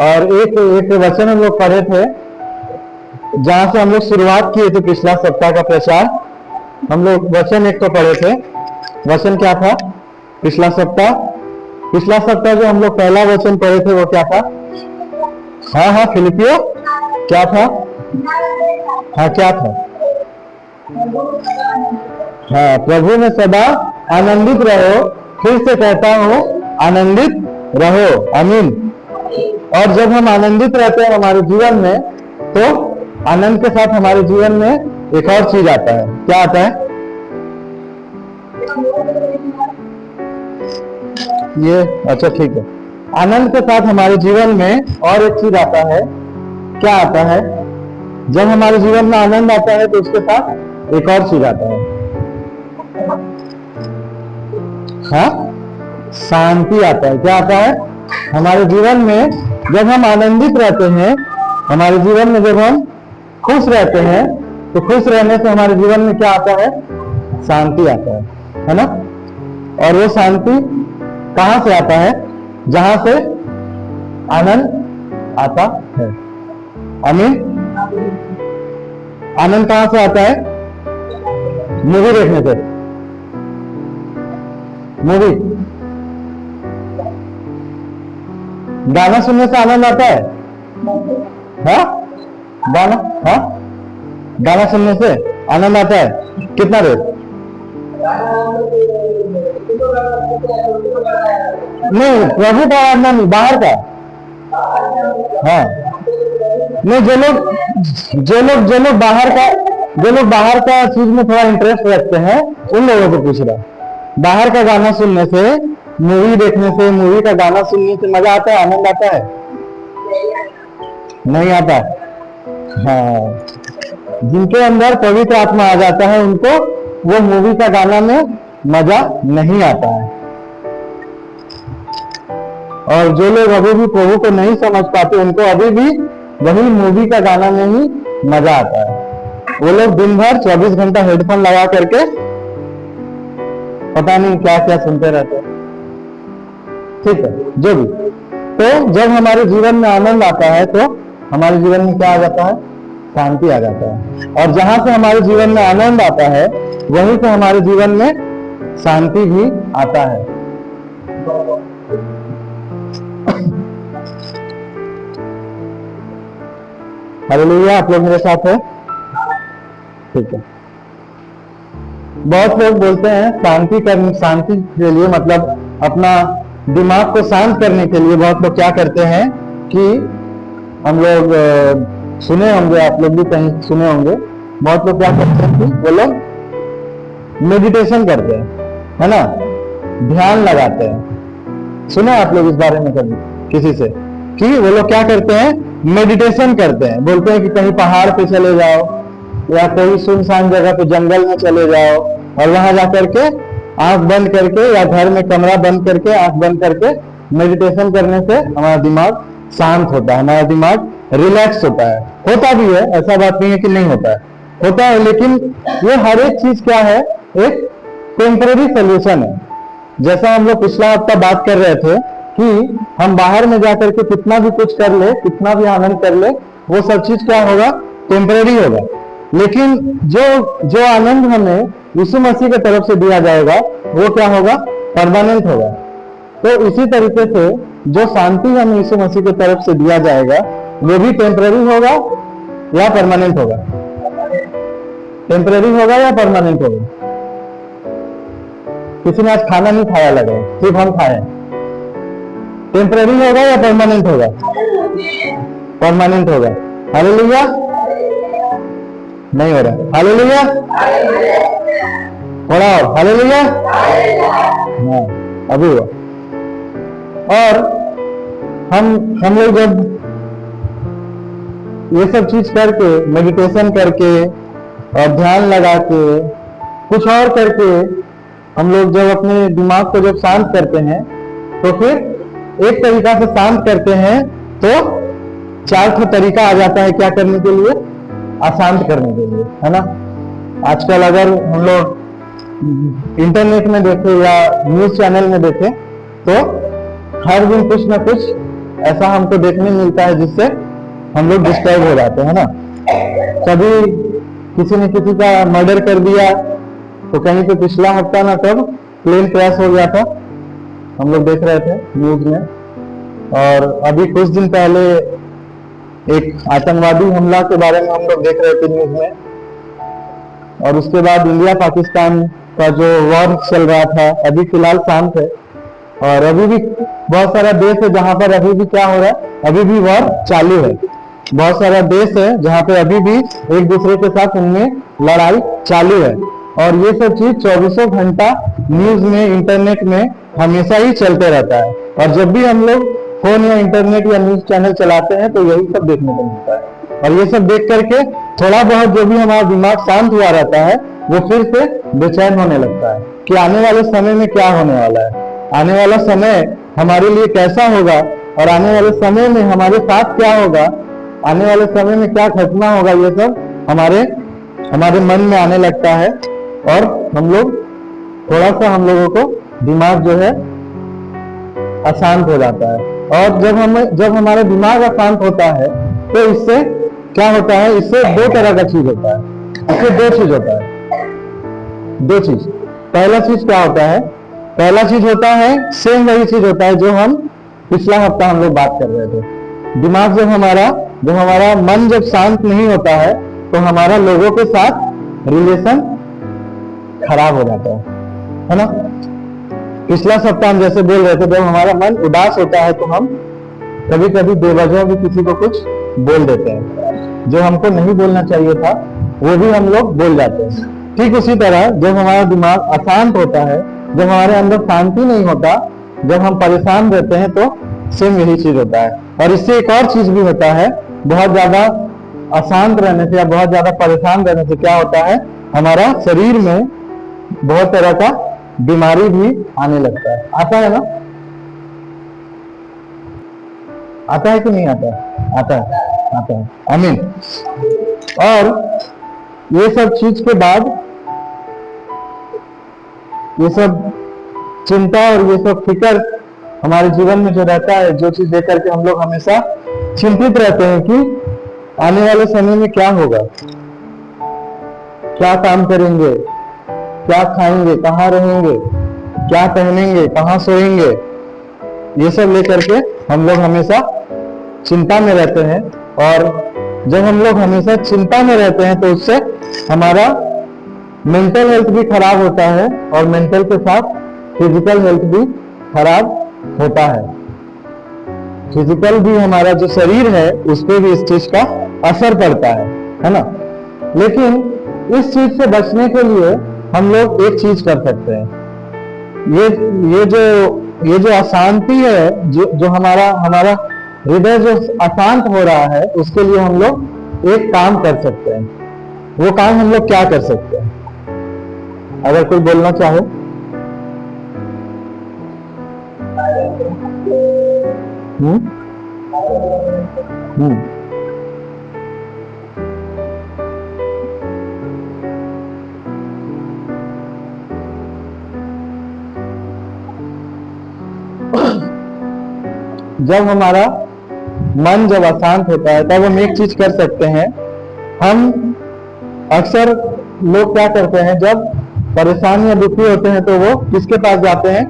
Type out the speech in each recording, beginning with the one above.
और एक एक वचन हम लोग पढ़े थे, जहां से हम लोग शुरुआत किए थे पिछला सप्ताह का प्रचार। हम लोग वचन एक तो पढ़े थे। वचन क्या था पिछला सप्ताह जो हम लोग पहला वचन पढ़े थे वो क्या था? हाँ, फिलिपियो क्या था? हाँ, क्या था? हाँ, प्रभु में सदा आनंदित रहो। फिर से कहता हूँ, आनंदित रहो। आमीन। और जब हम आनंदित रहते हैं हमारे जीवन में, तो आनंद के साथ हमारे जीवन में एक और चीज आता है। क्या आता है? ये अच्छा, ठीक है। आनंद के साथ हमारे जीवन में और एक चीज आता है। क्या आता है? जब हमारे जीवन में आनंद आता है तो उसके साथ एक और चीज आता है। हाँ, शांति आता है। क्या आता है? हमारे जीवन में जब हम आनंदित रहते हैं, हमारे जीवन में जब हम खुश रहते हैं, तो खुश रहने से हमारे जीवन में क्या आता है? शांति आता है ना? और वो शांति कहां से आता है? जहां से आनंद आता है। आमीन। आनंद कहां से आता है? मूवी देखने से। मूवी, गाना सुनने से आनंद आता है? हाँ, गाना सुनने से आनंद आता है। कितना देर? नहीं, प्रभु का आनंद नहीं, बाहर का। हाँ, नहीं, जो लोग बाहर का चीज में थोड़ा इंटरेस्ट रखते हैं, उन लोगों को पूछ रहा। बाहर का गाना सुनने से, मूवी देखने से, मूवी का गाना सुनने से मजा आता है, आनंद आता है? नहीं आता। हाँ, जिनके अंदर पवित्र आत्मा आ जाता है, उनको वो मूवी का गाना में मजा नहीं आता है। और जो लोग अभी भी प्रभु को नहीं समझ पाते, उनको अभी भी वही मूवी का गाना में ही मजा आता है। वो लोग दिन भर 24 घंटा हेडफोन लगा करके पता नहीं क्या क्या सुनते रहते हैं। ठीक है, जो भी। तो जब हमारे जीवन में आनंद आता है, तो हमारे जीवन में क्या आ जाता है? शांति आ जाता है। और जहां से हमारे जीवन में आनंद आता है, वहीं से हमारे जीवन में शांति भी आता है। हालेलुया। आप लोग मेरे साथ है? ठीक है। बहुत लोग बोलते हैं शांति के लिए, मतलब अपना दिमाग को शांत करने के लिए बहुत लोग क्या करते हैं कि हम लोग सुने होंगे, आप लोग भी कहीं सुने होंगे, बहुत लोग क्या करते हैं कि वो लोग मेडिटेशन करते हैं, है ना? ध्यान लगाते हैं। सुने आप लोग इस बारे में कभी किसी से कि वो लोग क्या करते हैं? मेडिटेशन करते हैं। बोलते हैं कि कहीं पहाड़ पे चले जाओ, या कोई सुनसान जगह पे जंगल में चले जाओ, और वहां जाकर के आंख बंद करके, या घर में कमरा बंद करके आंख बंद करके मेडिटेशन करने से हमारा दिमाग शांत होता है, हमारा दिमाग रिलैक्स होता है। होता भी है, ऐसा बात नहीं है कि नहीं होता है, होता है। लेकिन ये हर एक चीज क्या है? एक टेम्पररी सोल्यूशन है। जैसा हम लोग पिछला हफ्ता बात कर रहे थे कि हम बाहर में जाकर के कितना भी कुछ कर ले, कितना भी आनंद कर ले, वो सब चीज क्या होगा? टेम्पररी होगा। लेकिन जो आनंद हमें यीशु मसीह की तरफ से दिया जाएगा, वो क्या होगा? परमानेंट होगा। तो इसी तरीके से जो शांति हमें यीशु मसीह की तरफ से दिया जाएगा, वो भी टेम्पररी होगा या परमानेंट होगा? टेम्पररी होगा या परमानेंट होगा? किसी ने आज खाना नहीं खाया लगा, सिर्फ हम खाए। टेम्पररी होगा या परमानेंट होगा? परमानेंट होगा। हालेलुया। नहीं हो रहा। हालेलुया। थोड़ा और हालेलुया। हाँ, अभी हुआ। और हम लोग जब ये सब चीज करके, मेडिटेशन करके और ध्यान लगा के, कुछ और करके, हम लोग जब अपने दिमाग को जब शांत करते हैं, तो फिर एक तरीका से शांत करते हैं तो 4 तरीका आ जाता है क्या करने के लिए? अशांत करने के लिए, है ना? आजकल अगर हम लोग इंटरनेट में देखें या न्यूज चैनल में देखें, तो हर दिन कुछ ना कुछ ऐसा हमको देखने मिलता है जिससे हम लोग डिस्टर्ब हो जाते हैं ना। कभी किसी ने किसी का मर्डर कर दिया, तो कहीं पे पिछला हफ्ता ना कब प्लेन क्रैश हो गया था, हम लोग देख रहे थे न्यूज में। और अभी कुछ दिन पहले एक आतंकवादी हमला के बारे में हम लोग देख रहे थे न्यूज में। और उसके बाद इंडिया पाकिस्तान का जो वॉर चल रहा था, अभी फिलहाल शांत है। और अभी भी बहुत सारा देश है जहां पर अभी भी क्या हो रहा है, अभी भी वॉर चालू है। बहुत सारा देश है जहां पे अभी भी एक दूसरे के साथ उनमें लड़ाई चालू है। और ये सब चीज 24 घंटा न्यूज में, इंटरनेट में हमेशा ही चलते रहता है। और जब भी हम लोग फोन या इंटरनेट या न्यूज चैनल चलाते हैं तो यही सब देखने को मिलता है। और ये सब देख करके थोड़ा बहुत जो भी हमारा दिमाग शांत हुआ रहता है, वो फिर से बेचैन होने लगता है कि आने वाले समय में क्या होने वाला है, आने वाला समय हमारे लिए कैसा होगा, और आने वाले समय में हमारे साथ क्या होगा, आने वाले समय में क्या घटना होगा, ये सब हमारे मन में आने लगता है। और हम लोग थोड़ा सा, हम लोगों को दिमाग जो है अशांत हो जाता है। और जब हमारा दिमाग अशांत होता है तो इससे क्या होता है, इससे दो तरह का चीज होता है। इससे दो चीज होता है, दो चीज। पहला चीज क्या होता है, पहला चीज होता है सेम वही चीज होता है जो हम पिछला हफ्ता हम लोग बात कर रहे थे। दिमाग जब हमारा मन जब शांत नहीं होता है तो हमारा लोगों के साथ रिलेशन खराब हो जाता है ना। पिछला सप्ताह हम जैसे बोल रहे थे, जब हमारा मन उदास होता है तो हम कभी कभी बेवजह भी किसी को कुछ बोल देते हैं, जो हमको नहीं बोलना चाहिए था वो भी हम लोग बोल जाते हैं। ठीक उसी तरह जब हमारा दिमाग अशांत होता है, जब हमारे अंदर शांति नहीं होता, जब हम परेशान रहते हैं, तो सेम यही चीज होता है। और इससे एक और चीज भी होता है, बहुत ज्यादा अशांत रहने से या बहुत ज्यादा परेशान रहने से क्या होता है, हमारा शरीर में बहुत तरह का बीमारी भी आने लगता है। आता है ना, आता है कि नहीं आता है? आता है, आता है। आमीन। और ये सब चीज के बाद, ये सब चिंता और ये सब फिक्र हमारे जीवन में जो रहता है, जो चीज लेकर के हम लोग हमेशा चिंतित रहते हैं कि आने वाले समय में क्या होगा, क्या काम करेंगे, क्या खाएंगे, कहाँ रहेंगे, क्या पहनेंगे, कहाँ सोएंगे, ये सब लेकर के हम लोग हमेशा चिंता में रहते हैं। और जब हम लोग हमेशा चिंता में रहते हैं तो उससे हमारा मेंटल हेल्थ भी खराब होता है, और मेंटल के साथ फिजिकल हेल्थ भी खराब होता है। फिजिकल भी, हमारा जो शरीर है उस पर भी इस चीज का असर पड़ता है ना। लेकिन इस चीज से बचने के लिए हम लोग एक चीज कर सकते हैं। ये जो अशांति है, जो हमारा हृदय जो अशांत हो रहा है, उसके लिए हम लोग एक काम कर सकते हैं। वो काम हम लोग क्या कर सकते हैं, अगर कोई बोलना चाहे? जब हमारा मन जब अशांत होता है तब हम एक चीज कर सकते हैं। हम अक्सर लोग क्या करते हैं, जब परेशान या दुखी होते हैं तो वो किसके पास जाते हैं?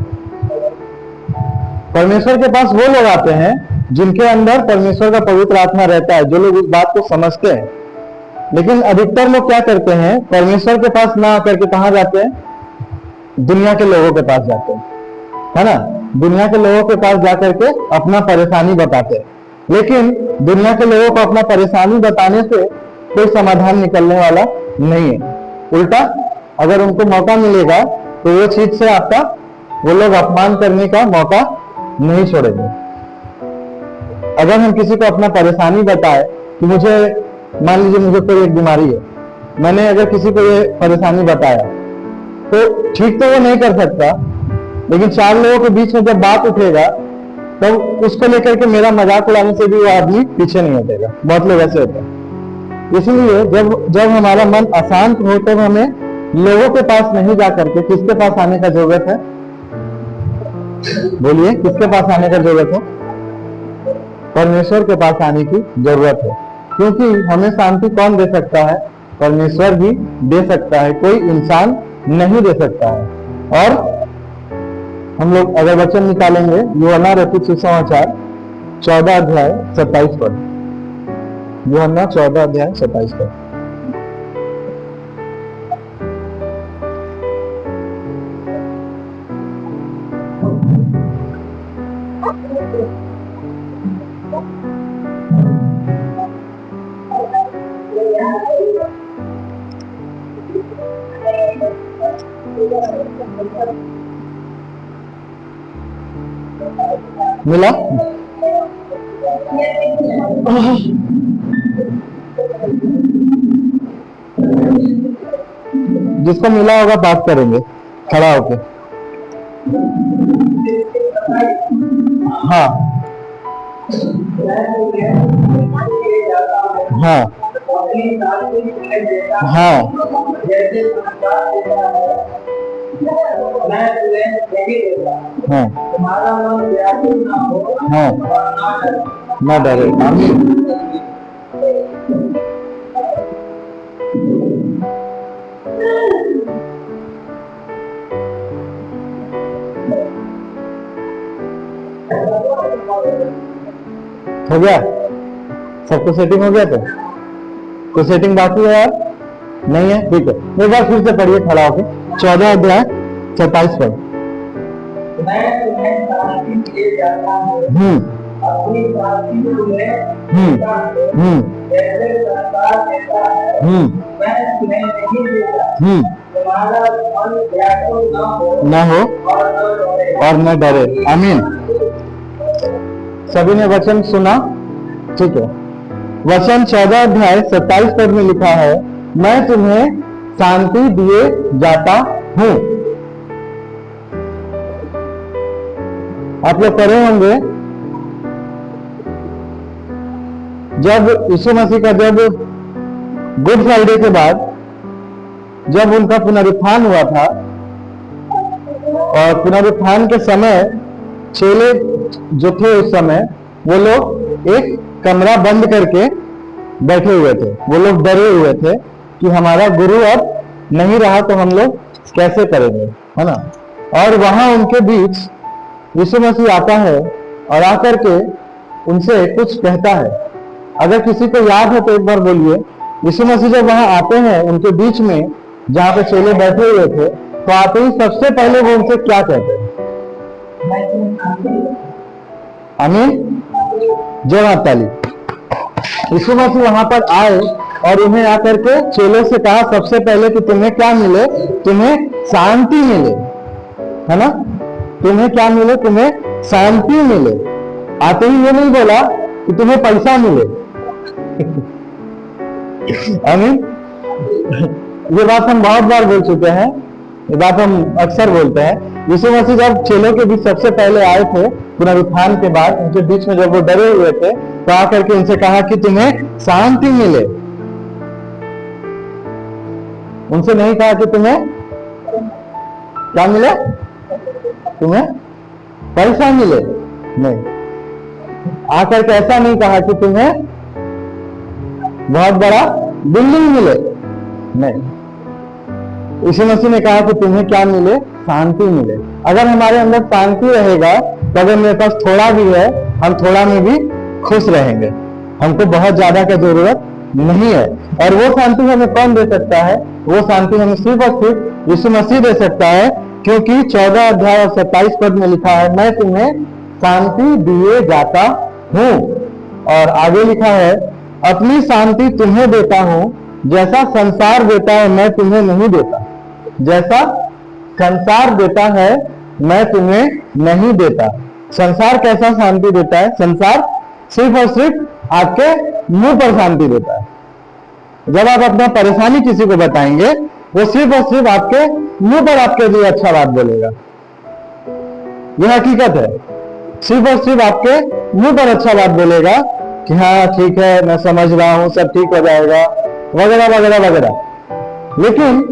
परमेश्वर के पास। वो लोग आते हैं जिनके अंदर परमेश्वर का पवित्र आत्मा रहता है, जो लोग उस बात को समझते हैं। लेकिन अधिकतर लोग क्या करते हैं, परमेश्वर के पास ना आकर के कहां जाते हैं? दुनिया के लोगों के पास जाते हैं, है ना। दुनिया के लोगों के पास जाकर के अपना परेशानी बताते हैं। लेकिन दुनिया के लोगों को अपना परेशानी बताने से कोई समाधान निकलने वाला नहीं है। उल्टा अगर उनको मौका मिलेगा तो वो चीज से वो लोग अपमान करने का मौका नहीं छोड़ेंगे। अगर हम किसी को अपना परेशानी बताए कि मुझे, मान लीजिए मुझे कोई एक बीमारी है, मैंने अगर किसी को ये परेशानी बताया तो ठीक तो वो नहीं कर सकता, लेकिन 4 लोगों के बीच में जब बात उठेगा तो उसको लेकर के मेरा मजाक उड़ाने से भी वो आदमी पीछे नहीं हटेगा। बहुत लोग ऐसे होते हैं। इसलिए जब हमारा मन अशांत हो तब हमें लोगों के पास नहीं जा करके किसके पास आने का जरूरत है? बोलिए, किसके पास आने का जरूरत है? परमेश्वर के पास आने की जरूरत है, क्योंकि हमें शांति कौन दे सकता है? परमेश्वर ही दे सकता है, कोई इंसान नहीं दे सकता है। और हम लोग अगर वचन निकालेंगे यूहन्ना रचित सुसमाचार 14 अध्याय 27 पद, यूहन्ना 14 अध्याय 27 पद। मिला? जिसको मिला होगा बात करेंगे खड़ा होके। हाँ हाँ हाँ हाँ हाँ, ना डरे। आमीन। हो गया? सबको सेटिंग हो गया? तो सेटिंग बाकी है यार? नहीं है? ठीक है, एक बार फिर से पढ़िए खड़ा होके 14 अध्याय 27 पद। न हो और न डरे। आमीन। सभी ने वचन सुना? ठीक है। वचन 14 अध्याय 27 पद में लिखा है, मैं तुम्हें शांति दिए जाता हूं। आप लोग पढ़े होंगे जब यीशु मसीह का जब गुड फ्राइडे के बाद जब उनका पुनरुत्थान हुआ था, और पुनरुत्थान के समय चेले जो थे उस समय वो लोग एक कमरा बंद करके बैठे हुए थे। वो लोग डरे हुए थे कि हमारा गुरु अब नहीं रहा तो हम लोग कैसे करेंगे, है ना। और वहां उनके बीच यीशु मसीह आता है और आकर के उनसे कुछ कहता है। अगर किसी को याद है तो एक बार बोलिए। यीशु मसीह जब वहां आते हैं उनके बीच में जहां पे चेले बैठे हुए थे, तो आते ही सबसे पहले वो उनसे क्या कहते हैं? आमीन। जय माता ताली। यीशु मसीह वहां पर आए और उन्हें आकर के चेलों से कहा सबसे पहले कि तुम्हें क्या मिले? तुम्हें शांति मिले, है ना। तुम्हें क्या मिले? तुम्हें शांति मिले। आते ही ये नहीं बोला कि तुम्हें पैसा मिले। आमीन। ये बात हम बहुत बार बोल चुके हैं, ये बात हम अक्सर बोलते हैं। यीशु मसीह जब चेलों के बीच सबसे पहले आए थे पुनरुत्थान के बाद, उनके बीच में जब वो डरे हुए थे, तो आकर के उनसे कहा कि तुम्हें शांति मिले। उनसे नहीं कहा कि तुम्हें क्या मिले? तुम्हें पैसा मिले, नहीं। आकर के ऐसा नहीं कहा कि तुम्हें बहुत बड़ा बिल्डिंग मिले, नहीं। यीशु मसीह ने कहा कि तुम्हें क्या मिले? शांति मिले। अगर हमारे अंदर शांति रहेगा तो अगर मेरे पास थोड़ा भी है, हम थोड़ा में भी खुश रहेंगे। हमको बहुत ज्यादा का जरूरत नहीं है। और वो शांति हमें कौन दे सकता है? वो शांति हमें सिर्फ और सिर्फ यीशु मसीह दे सकता है, क्योंकि 14 अध्याय और 27 पद में लिखा है, मैं तुम्हें शांति दिए जाता हूं। और आगे लिखा है, अपनी शांति तुम्हें देता हूं, जैसा संसार देता है मैं तुम्हें नहीं देता। जैसा संसार देता है मैं तुम्हें नहीं देता। संसार कैसा शांति देता है? संसार सिर्फ और सिर्फ आपके मुंह पर शांति देता है। जब आप अपना परेशानी किसी को बताएंगे, वो सिर्फ और सिर्फ आपके मुंह पर आपके लिए अच्छा बात बोलेगा। यह हकीकत है। सिर्फ और सिर्फ आपके मुंह पर अच्छा बात बोलेगा कि हाँ ठीक है, मैं समझ रहा हूं, सब ठीक हो जाएगा, वगैरह वगैरह वगैरह। लेकिन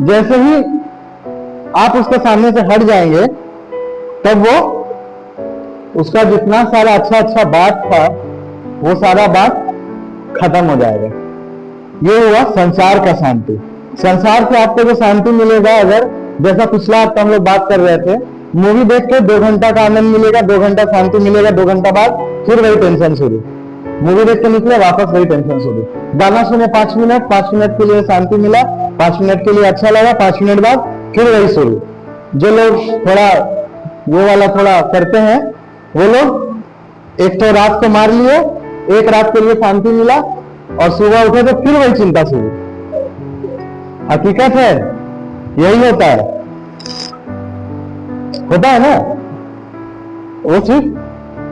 जैसे ही आप उसके सामने से हट जाएंगे, तब वो उसका जितना सारा अच्छा अच्छा बात था वो सारा बात खत्म हो जाएगा। ये हुआ संसार का शांति। संसार से आपको जो शांति मिलेगा, अगर जैसा पिछला हफ्ता हम लोग बात कर रहे थे, मूवी देख के 2 घंटा का आनंद मिलेगा, 2 घंटा शांति मिलेगा, 2 घंटा बाद फिर वही टेंशन शुरू। मूवी देख के निकले, वापस वही टेंशन शुरू। गाना सुने 5 मिनट, 5 मिनट के लिए शांति मिला, 5 मिनट के लिए अच्छा लगा, 5 मिनट बाद फिर वही शुरू। जो लोग थोड़ा वो वाला थोड़ा करते हैं, वो लोग एक तो रात को मार लिए, एक रात के लिए शांति मिला और सुबह उठे तो फिर वही चिंता शुरू। हकीकत है यही होता है ना। वो सिर्फ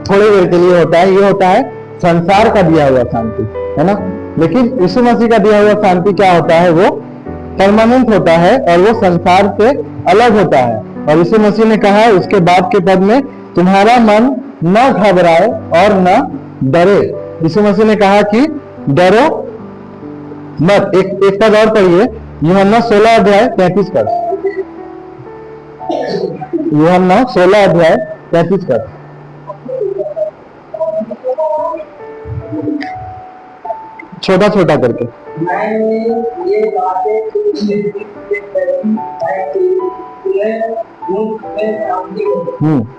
थोड़ी देर के लिए होता है। ये होता है संसार का दिया हुआ शांति, है ना। लेकिन यीशु मसीह का दिया हुआ शांति क्या होता है, वो परमानेंट होता है और वो संसार से अलग होता है। और यीशु मसीह ने कहा है उसके बाद के पद में, तुम्हारा मन न घबराए और न डरे। यीशु मसीह ने कहा कि डरो मत। एक पद और पढ़िए, यूहन्ना 16 अध्याय 33 पद। यूहन्ना 16 अध्याय 33 पद। छोटा छोटा करके। मैंने ये बातें तुझसे कही है कि तुम्हें मुझ में शांति हो।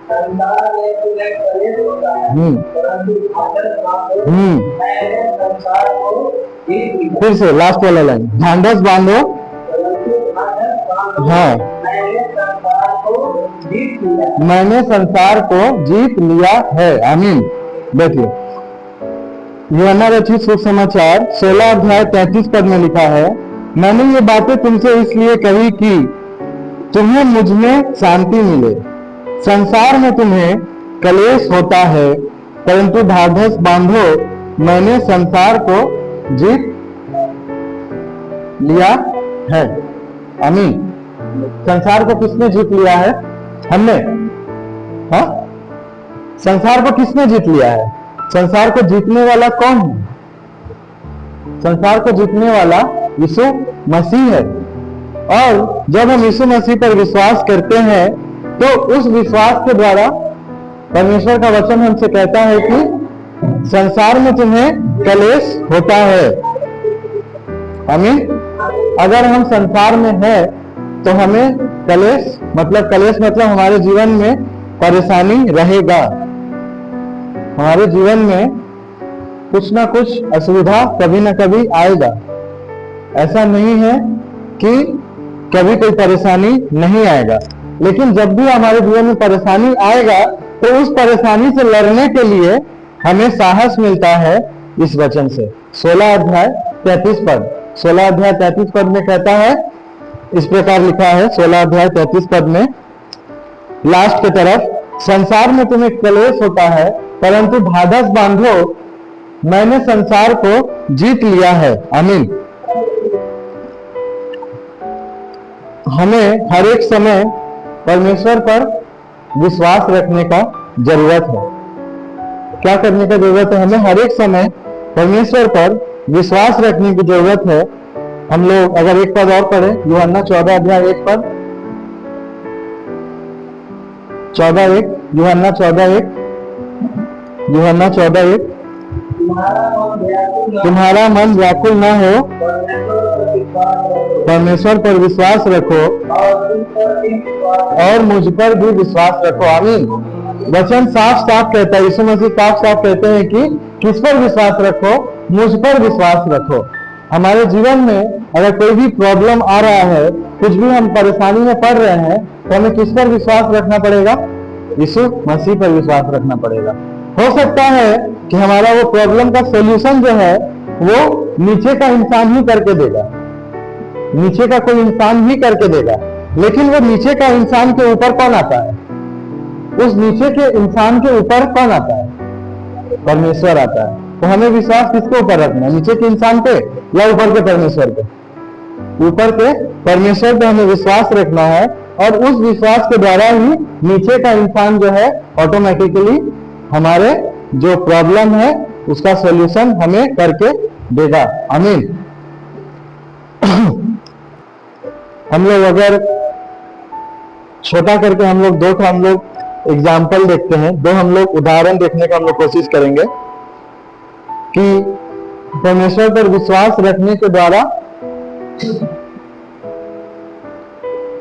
संसार में तुम्हें कलेश होता है, परंतु ढांढस बांधो, मैंने संसार को जीत लिया। फिर से लास्ट वाला लाइन, ढांढस बांधो, परंतु ढांढस बांधो, हाँ, मैंने संसार को जीत लिया। मैंने संसार को जीत लिया है। आमीन। देखिए, यूहन्ना रचित सुसमाचार 16 अध्याय 33 पद में लिखा है, मैंने ये बातें तुमसे इसलिए कही कि तुम्हें मुझ में शांति मिले। संसार में तुम्हें कलेश होता है, परंतु ढाढ़स बांधो, मैंने संसार को जीत लिया है। आमीन। संसार को किसने जीत लिया है? हमने। हाँ, संसार को किसने जीत लिया है? संसार को जीतने वाला कौन है? संसार को जीतने वाला यीशु मसीह है। और जब हम यीशु मसीह पर विश्वास करते हैं तो उस विश्वास के द्वारा परमेश्वर का वचन हमसे कहता है कि संसार में तुम्हें कलेश होता है। आमीन। अगर हम संसार में हैं तो हमें कलेश मतलब हमारे जीवन में परेशानी रहेगा। हमारे जीवन में कुछ ना कुछ असुविधा कभी ना कभी आएगा। ऐसा नहीं है कि कभी कोई परेशानी नहीं आएगा, लेकिन जब भी हमारे जीवन में परेशानी आएगा तो उस परेशानी से लड़ने के लिए हमें साहस मिलता है इस वचन से। 16 अध्याय 33 पद 16 अध्याय 33 पद में कहता है, इस प्रकार लिखा है 16 अध्याय 33 पद में लास्ट की तरफ, संसार में तुम्हें क्लेश होता है, परंतु ढाढ़स बांधो, मैंने संसार को जीत लिया है। आमीन। हमें हर एक समय परमेश्वर पर विश्वास रखने का जरूरत है। क्या करने का जरूरत है? हमें हर एक समय परमेश्वर पर विश्वास रखने की जरूरत है। हम लोग अगर एक पद और पढ़े, यूहन्ना 14 अध्याय 1 पद 14:1, यूहन्ना 14:1, यूहन्ना 14:1, तुम्हारा मन व्याकुल न हो, परमेश्वर पर विश्वास रखो और मुझ पर भी विश्वास रखो। आमीन। वचन साफ साफ कहता है, यीशु मसीह साफ साफ कहते हैं कि किस पर विश्वास रखो? मुझ पर विश्वास रखो। हमारे जीवन में अगर कोई भी प्रॉब्लम आ रहा है, कुछ भी हम परेशानी में पड़ रहे हैं, तो हमें किस पर विश्वास रखना पड़ेगा? यीशु मसीह पर विश्वास रखना पड़ेगा। हो सकता है कि हमारा वो प्रॉब्लम का सॉल्यूशन जो है वो नीचे का इंसान ही करके देगा, नीचे का कोई इंसान ही करके देगा, लेकिन वो नीचे का इंसान के ऊपर कौन आता है? उस नीचे के इंसान के ऊपर कौन आता है? परमेश्वर आता है। तो हमें विश्वास किसके ऊपर रखना है? नीचे के इंसान पे या ऊपर के परमेश्वर पे? ऊपर के परमेश्वर पे हमें विश्वास रखना है, और उस विश्वास के द्वारा ही नीचे का इंसान जो है ऑटोमेटिकली हमारे जो प्रॉब्लम है उसका सॉल्यूशन हमें करके देगा। आमीन। हम लोग अगर छोटा करके हम लोग एग्जाम्पल देखते हैं, दो हम लोग उदाहरण देखने का हम लोग कोशिश करेंगे कि परमेश्वर पर विश्वास रखने के द्वारा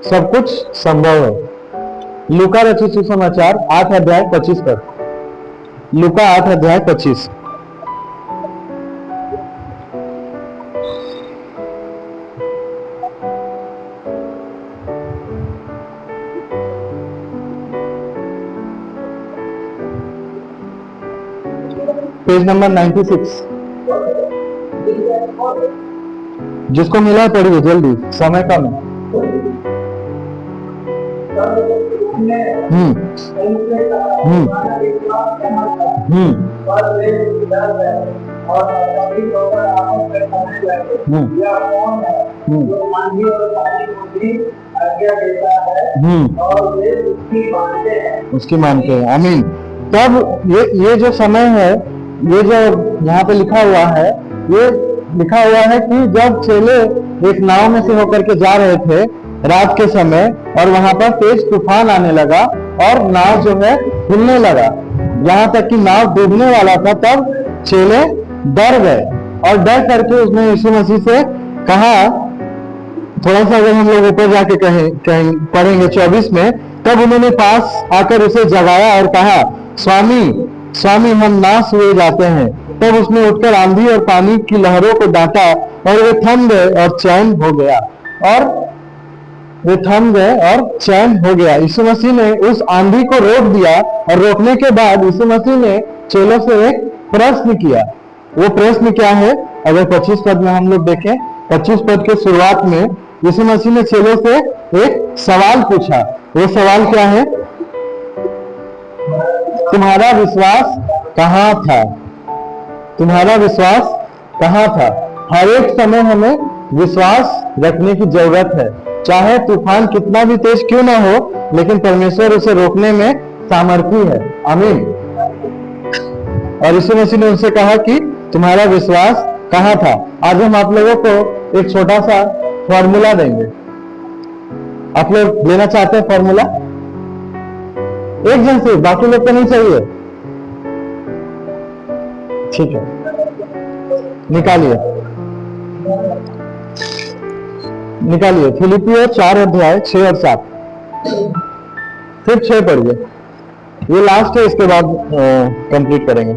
सब कुछ संभव है। लूका रचित सुसमाचार 8 अध्याय 25 पर, लूका 8 अध्याय 25। Page number 96। जिसको मिला है पढ़िए जल्दी, समय कम है। उसकी मानते हैं। आमीन। तब ये जो समय है, ये जो यहाँ पे लिखा हुआ है, ये लिखा हुआ है कि जब चेले एक नाव में से होकर के जा रहे थे रात के समय, और वहां पर तेज तूफान आने लगा और नाव जो है हिलने लगा, यहाँ तक कि नाव डूबने वाला था। तब चेले डर गए और डर करके उसने यीशु मसीह से कहा, थोड़ा सा अगर हम लोग ऊपर जाके कहें पढ़ेंगे 24 में, तब उन्होंने पास आकर उसे जगाया और कहा, स्वामी स्वामी हम नाश हुए जाते हैं। तब उसने उठकर आंधी और पानी की लहरों को डांटा और वे थम गए और चैन हो गया। और वे थम गए और चैन हो गया। यीशु मसीह ने उस आंधी को रोक दिया, और रोकने के बाद यीशु मसीह ने चेलों से एक प्रश्न किया। वो प्रश्न क्या है? अगर 25 पद में हम लोग देखें, 25 पद के शुरुआत में यीशु मसीह ने चेलों से एक सवाल पूछा। वो सवाल क्या है? तुम्हारा विश्वास कहाँ था? तुम्हारा विश्वास कहाँ था? हर एक समय हमें विश्वास रखने की जरूरत है, चाहे तूफान कितना भी तेज क्यों ना हो, लेकिन परमेश्वर उसे रोकने में सामर्थी है। आमीन। और यीशु मसीह ने उनसे कहा कि तुम्हारा विश्वास कहाँ था। आज हम आप लोगों को एक छोटा सा फॉर्मूला देंगे। आप लोग लेना चाहते हैं फॉर्मूला? एक जन से, बाकी लोग को नहीं चाहिए? ठीक है, निकालिए निकालिए। फिलिपियों 4 अध्याय 6 और 7। सिर्फ 6 पढ़िए, ये लास्ट है, इसके बाद कंप्लीट करेंगे।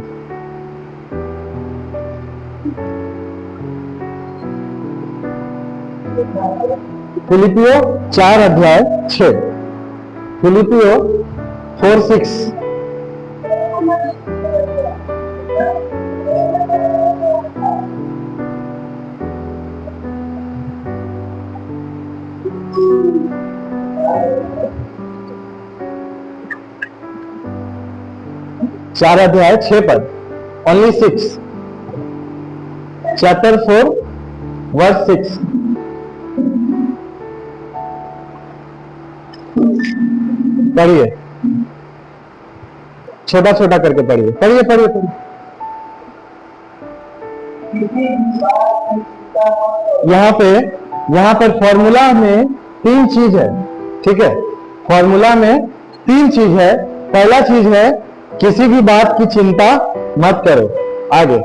फिलिपियों 4 अध्याय 6। फिलिपियों 4:6। चार अध्याय 6 पद, ओनली 6, चैप्टर 4 वर्स 6। पढ़िए, छोटा छोटा करके पढ़िए, पढ़िए पढ़िए पढ़िए। यहाँ पर फॉर्मूला में 3 चीज है, ठीक है? फॉर्मूला में 3 चीज है। पहला चीज है, किसी भी बात की चिंता मत करो। आगे,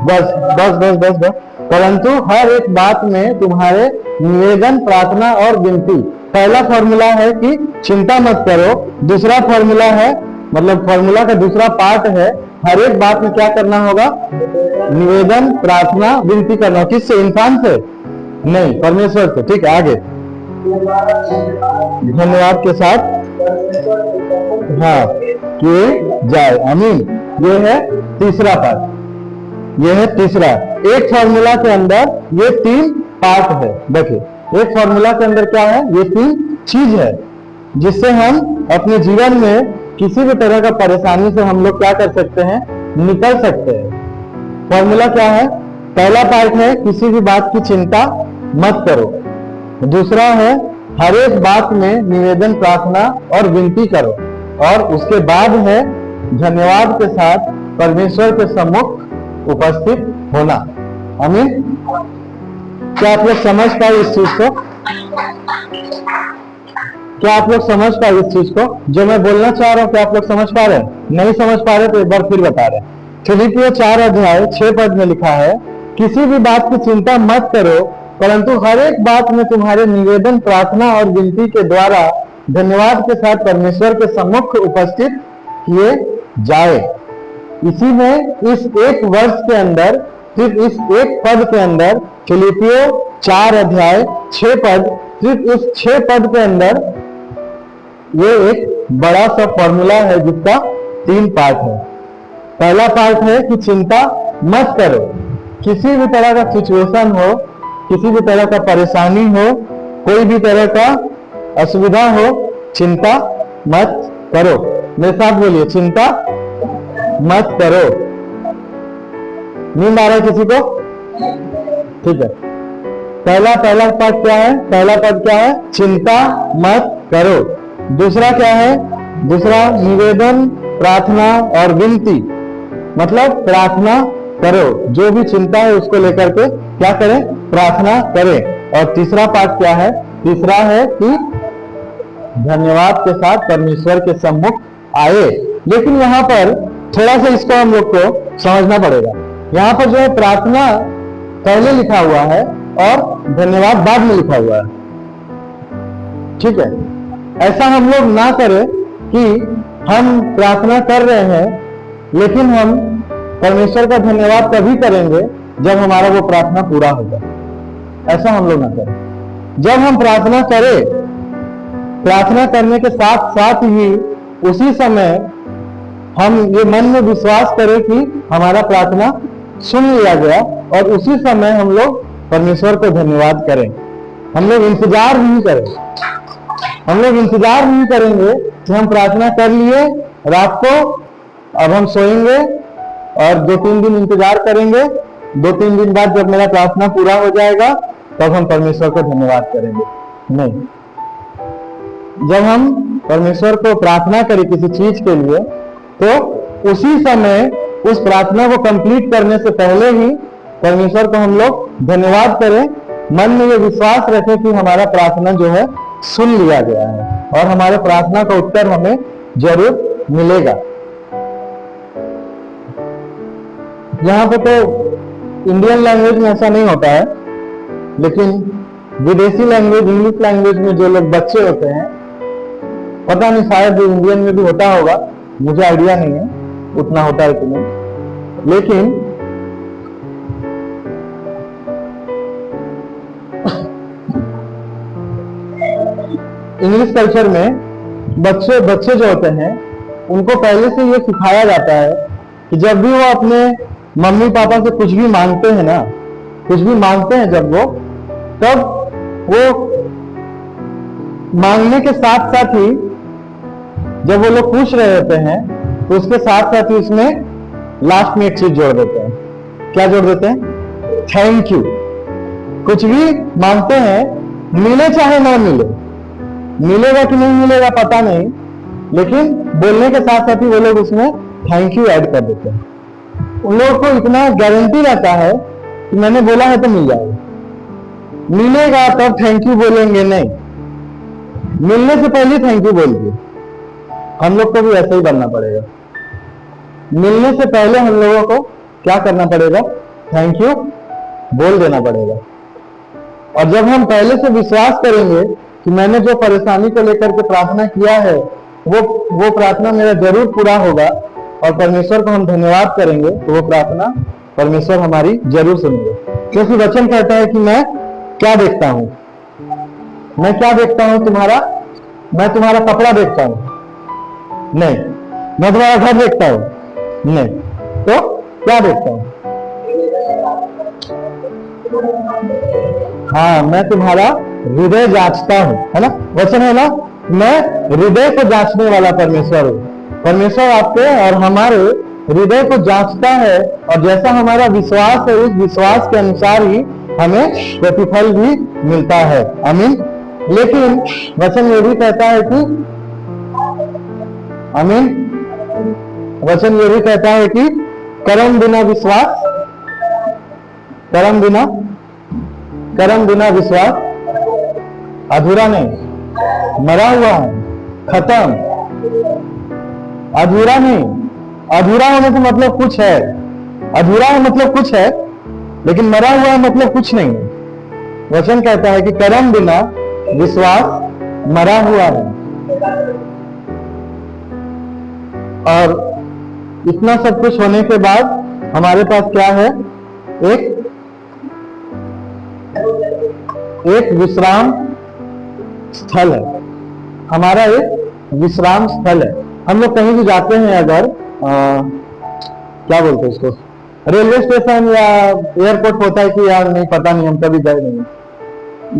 बस बस बस बस बस। परंतु हर एक बात में तुम्हारे निवेदन, प्रार्थना और विनती। पहला फॉर्मूला है कि चिंता मत करो। दूसरा फॉर्मूला है, मतलब फॉर्मूला का दूसरा पार्ट है, हर एक बात में क्या करना होगा? निवेदन, प्रार्थना, विनती करना। किससे? इंसान से नहीं, परमेश्वर से। ठीक है, आगे धन्यवाद के साथ हाँ किए जाए। आमीन। ये है तीसरा पार्ट, ये है तीसरा। एक फॉर्मूला के अंदर ये 3 पार्ट है। देखिए, एक फॉर्मूला के अंदर क्या है? ये 3 चीज है, जिससे हम अपने जीवन में किसी भी तरह का परेशानी से हम लोग क्या कर सकते हैं? निकल सकते हैं। फॉर्मूला क्या है? पहला पार्ट है, किसी भी बात की चिंता मत करो। दूसरा है, हर एक बात में निवेदन, प्रार्थना और विनती करो। और उसके बाद है, धन्यवाद के साथ परमेश्वर के सम्मुख उपस्थित होना। आमीन। क्या आप लोग समझ पाए इस चीज को? क्या आप लोग समझ पाए इस चीज को जो मैं बोलना चाह रहा हूँ? क्या आप लोग समझ पा रहे हैं? नहीं समझ पा रहे तो एक बार फिर बता रहे हैं। फिलिपियों 4 अध्याय 6 पद में लिखा है, किसी भी बात की चिंता मत करो, परंतु हर एक बात में तुम्हारे निवेदन, प्रार्थना और विनती के द्वारा धन्यवाद के साथ परमेश्वर के सम्मुख उपस्थित किए जाए। इसी में इस एक वर्ष के अंदर, सिर्फ इस एक पद के अंदर, फिलिपियों 4 अध्याय 6 पद, सिर्फ इस 6 पद के अंदर ये एक बड़ा सा फॉर्मूला है जिसका 3 पार्ट है। पहला पार्ट है कि चिंता मत करो। किसी भी तरह का सिचुएशन हो, किसी भी तरह का परेशानी हो, कोई भी तरह का असुविधा हो, चिंता मत करो। मेरे साथ बोलिए, चिंता मत करो। नींद आ रहा है किसी को? ठीक है। पहला पार्ट क्या है? पहला पद क्या है? चिंता मत करो। दूसरा क्या है? दूसरा निवेदन, प्रार्थना और विनती, मतलब प्रार्थना करो। जो भी चिंता है उसको लेकर के क्या करें? प्रार्थना करें। और तीसरा पार्ट क्या है? तीसरा है कि धन्यवाद के साथ परमेश्वर के सम्मुख आए। लेकिन यहाँ पर थोड़ा सा इसको हम लोग को समझना पड़ेगा। यहाँ पर जो है प्रार्थना पहले लिखा हुआ है और धन्यवाद बाद में लिखा हुआ है। ठीक है, ऐसा हम लोग ना करें कि हम प्रार्थना कर रहे हैं लेकिन हम परमेश्वर का धन्यवाद तभी करेंगे जब हमारा वो प्रार्थना पूरा होगा। ऐसा हम लोग ना करें। जब हम प्रार्थना करें, प्रार्थना करने के साथ साथ ही उसी समय हम ये मन में विश्वास करें कि हमारा प्रार्थना सुन लिया गया, और उसी समय हम लोग परमेश्वर को धन्यवाद करें। हम लोग इंतजार नहीं करें। हम लोग इंतजार नहीं करेंगे कि हम प्रार्थना कर लिए रात को, अब हम सोएंगे और 2-3 दिन इंतजार करेंगे, 2-3 दिन बाद जब मेरा प्रार्थना पूरा हो जाएगा तब हम परमेश्वर को धन्यवाद करेंगे। नहीं, जब हम परमेश्वर को प्रार्थना करें किसी चीज के लिए, तो उसी समय उस प्रार्थना को कंप्लीट करने से पहले ही परमेश्वर को हम लोग धन्यवाद करें। मन में ये विश्वास रखें कि हमारा प्रार्थना जो है सुन लिया गया है और हमारे प्रार्थना का उत्तर हमें जरूर मिलेगा। यहाँ पे तो इंडियन लैंग्वेज में ऐसा नहीं होता है, लेकिन विदेशी लैंग्वेज, इंग्लिश लैंग्वेज में जो लोग बच्चे होते हैं, पता नहीं शायद इंडियन में भी होता होगा, मुझे आइडिया नहीं है उतना होता है कि नहीं। लेकिन इंग्लिश कल्चर में बच्चे जो होते हैं उनको पहले से ये सिखाया जाता है कि जब भी वो अपने मम्मी पापा से कुछ भी मांगते हैं ना, कुछ भी मांगते हैं जब वो, तब वो मांगने के साथ साथ ही जब वो लोग पूछ रहे होते हैं तो उसके साथ साथ ही उसमें लास्ट में एक चीज जोड़ देते हैं। क्या जोड़ देते हैं? Thank you. कुछ भी मांगते हैं, मिले चाहे ना मिले, मिलेगा कि नहीं मिलेगा पता नहीं, लेकिन बोलने के साथ साथ ही वो लोग उसमें थैंक यू ऐड कर देते हैं। उन लोगों को इतना गारंटी रहता है कि मैंने बोला है तो मिल जाएगा, मिलेगा तब थैंक यू बोलेंगे, नहीं मिलने से पहले थैंक यू बोल दिए। हम लोग को भी ऐसा ही बनना पड़ेगा। मिलने से पहले हम लोगों को क्या करना पड़ेगा? थैंक यू बोल देना पड़ेगा। और जब हम पहले से विश्वास करेंगे कि मैंने जो परेशानी को लेकर के प्रार्थना किया है वो प्रार्थना मेरा जरूर पूरा होगा, और परमेश्वर को हम धन्यवाद करेंगे, तो वो प्रार्थना परमेश्वर हमारी जरूर सुनेंगे। क्योंकि वचन कहता है कि मैं क्या देखता हूं? मैं क्या देखता हूं? मैं तुम्हारा कपड़ा देखता हूं? नहीं। मैं तुम्हारा घर देखता हूं? नहीं। तो क्या देखता हूं? हाँ, मैं तुम्हारा हृदय जांचता हूं, है ना? वचन है ना, मैं हृदय को जांचने वाला परमेश्वर हूं। परमेश्वर आपके और हमारे हृदय को जांचता है, और जैसा हमारा विश्वास है उस विश्वास के अनुसार ही हमें प्रतिफल भी मिलता है। आमीन। लेकिन वचन ये भी कहता है कि आमीन, वचन ये भी कहता है कि कर्म बिना कर्म बिना विश्वास अधूरा नहीं, मरा हुआ है, खत्म, अधूरा नहीं। अधूरा होने से मतलब कुछ है, अधूरा है मतलब कुछ है, लेकिन मरा हुआ है मतलब कुछ नहीं है। वचन कहता है कि कर्म बिना विश्वास मरा हुआ है। और इतना सब कुछ होने के बाद हमारे पास क्या है? एक विश्राम स्थल है, हमारा एक विश्राम स्थल है। हम लोग कहीं भी जाते हैं अगर क्या बोलते हैं उसको, रेलवे स्टेशन या एयरपोर्ट होता है कि यार नहीं, पता नहीं, हम कभी गए नहीं,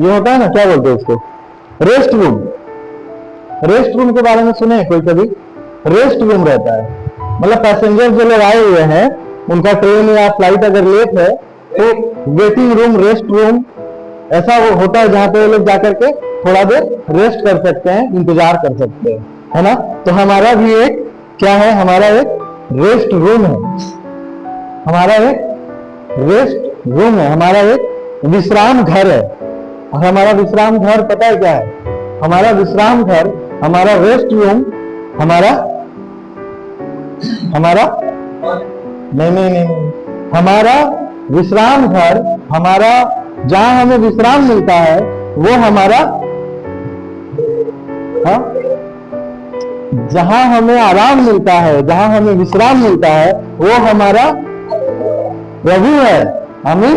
ये होता है ना, क्या बोलते हैं उसको, रेस्ट रूम। रेस्ट रूम के बारे में सुने कोई कभी? रेस्ट रूम रहता है, मतलब पैसेंजर जो लोग आए हुए हैं, उनका ट्रेन या फ्लाइट अगर लेट है तो वेटिंग रूम, रेस्ट रूम ऐसा वो होता है जहां पे वो लोग जाकर के थोड़ा देर रेस्ट कर सकते हैं, इंतजार कर सकते हैं, है ना। तो हमारा भी एक क्या है? हमारा एक रेस्ट रूम है, हमारा एक रेस्ट रूम है, हमारा एक विश्राम घर है। और हमारा विश्राम घर पता है क्या है? हमारा विश्राम घर, हमारा रेस्ट रूम, हमारा नहीं, हमारा विश्राम घर, हमारा जहां हमें विश्राम मिलता है वो हमारा, हाँ, जहां हमें आराम मिलता है, जहां हमें विश्राम मिलता है वो हमारा प्रभु है। हमें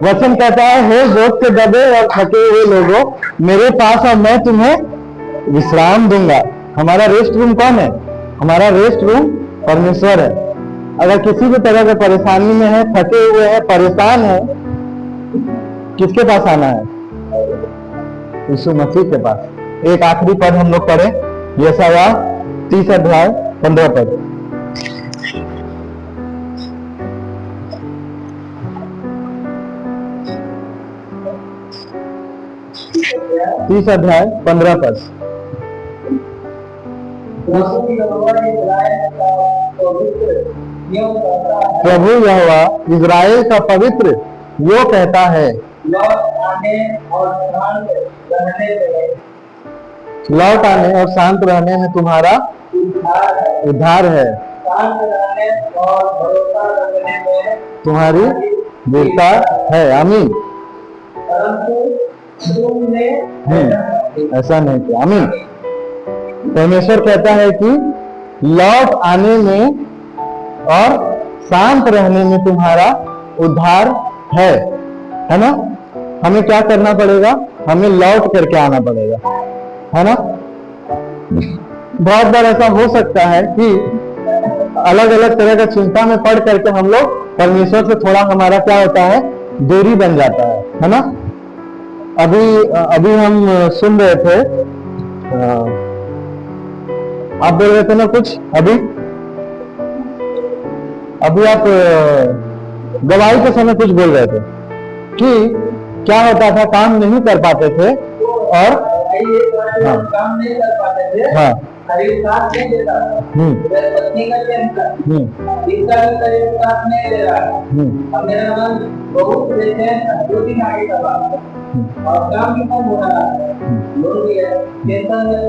वचन कहता है, हे जोत से दबे और थके हुए लोगों, मेरे पास और मैं तुम्हें विश्राम दूंगा। हमारा रेस्ट रूम कौन है? हमारा रेस्ट रूम परमेश्वर है। अगर किसी भी तरह की परेशानी में है, थके हुए हैं, परेशान है, किसके पास आना है? यीशु मसीह के पास। एक आखिरी पद हम लोग पढ़े, यशायाह 30 अध्याय 15 पद। तीस अध्याय 15 पद। प्रभु यहोवा इज़राइल का पवित्र यो कहता है, लौट आने और शांत रहने में तुम्हारा उद्धार है, शांत रहने और भरोसा रखने में तुम्हारी दृढ़ता है। आमीन। परंतु तुमने ऐसा नहीं किया। आमीन। परमेश्वर कहता है कि लौट आने में और शांत रहने में तुम्हारा उद्धार है ना। हमें क्या करना पड़ेगा? हमें लौट करके आना पड़ेगा, है ना। बहुत बार ऐसा हो सकता है कि अलग अलग तरह का चिंता में पड़ करके हम लोग परमेश्वर से थोड़ा हमारा क्या होता है, दूरी बन जाता है ना। अभी हम सुन रहे थे, आप बोल रहे थे ना कुछ, अभी आप गवाही के समय कुछ बोल रहे थे कि क्या होता था, काम नहीं कर पाते थे और काम नहीं कर पाते थे, हाँ, साथ नहीं देता, पत्नी का इसका भी साथ नहीं दे रहा, मेरा मन बहुत दो दिन आगे का बात और काम भी कम हो रहा है, लोग भी है, टेंशन में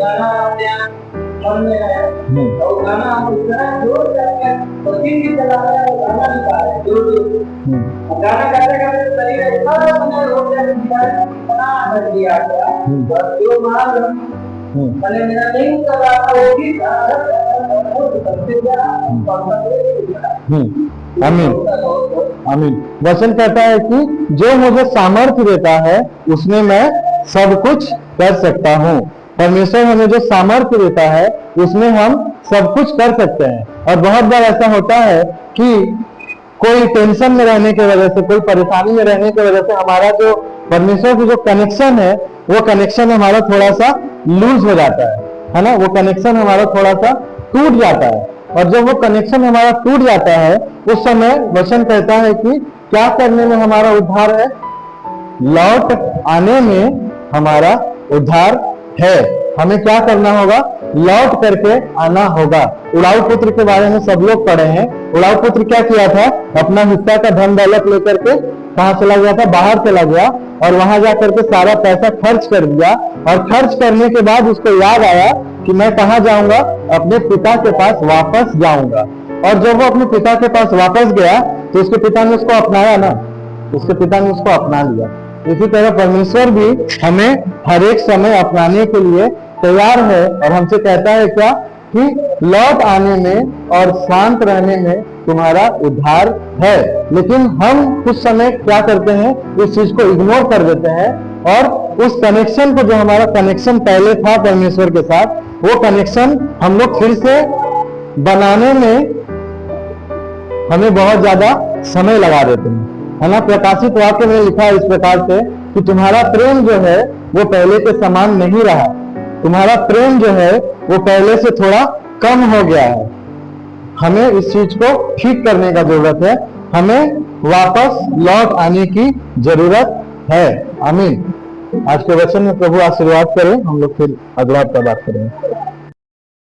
गाना मन में है और गाना हम इतना जोर करके मशीन भी चला रहे हैं, गाना भी गा रहे हैं जोर गाना गाते गाते शरीर इतना मैंने रोक कर दिया और जो माल मैंने मेरा नहीं कर रहा था वो भी आमीन। आमीन। वचन कहता है कि जो मुझे सामर्थ्य देता है उसमें मैं सब कुछ कर सकता हूँ। परमेश्वर हमें जो सामर्थ्य देता है उसमें हम सब कुछ कर सकते हैं। और बहुत बार ऐसा होता है कि कोई टेंशन में रहने की वजह से, कोई परेशानी में रहने की वजह से हमारा जो परमेश्वर से जो कनेक्शन है वो कनेक्शन हमारा थोड़ा सा लूज हो जाता है ना। वो कनेक्शन हमारा थोड़ा सा टूट जाता है और जब वो कनेक्शन हमारा टूट जाता है उस समय वचन कहता है कि क्या करने में हमारा उद्धार है? लौट आने में हमारा उद्धार है। हमें क्या करना होगा? लौट करके आना होगा। उड़ाऊ पुत्र के बारे में सब लोग पढ़े हैं। उड़ाऊ पुत्र क्या किया था? अपना हिस्सा का धन दौलत लेकर के कहाँ चला गया था, बाहर चला गया और वहां जा करके सारा पैसा खर्च कर दिया। और खर्च करने के बाद उसको याद आया कि मैं कहाँ जाऊंगा, अपने पिता के पास वापस जाऊंगा। और जब वो अपने पिता के पास वापस गया तो उसके पिता ने उसको अपनाया ना, उसके पिता ने उसको अपना लिया। इसी तरह परमेश्वर भी हमें हर एक समय अपनाने के लिए तैयार है और हमसे कहता है क्या, कि लौट आने में और शांत रहने में तुम्हारा उद्धार है। लेकिन हम कुछ समय क्या करते हैं, इस चीज को इग्नोर कर देते हैं और उस कनेक्शन को, जो हमारा कनेक्शन पहले था परमेश्वर के साथ, वो कनेक्शन हम लोग फिर से बनाने में हमें बहुत ज्यादा समय लगा देते हैं, है ना। प्रकाशित वाक्य में लिखा है इस प्रकार से कि तुम्हारा प्रेम जो है वो पहले के समान नहीं रहा, तुम्हारा प्रेम जो है वो पहले से थोड़ा कम हो गया है। हमें इस चीज को ठीक करने का जरूरत है, हमें वापस लौट आने की जरूरत है। आमीन। आज के वचन में प्रभु आशीर्वाद करें। हम लोग फिर अगला हफ्ता बात करेंगे।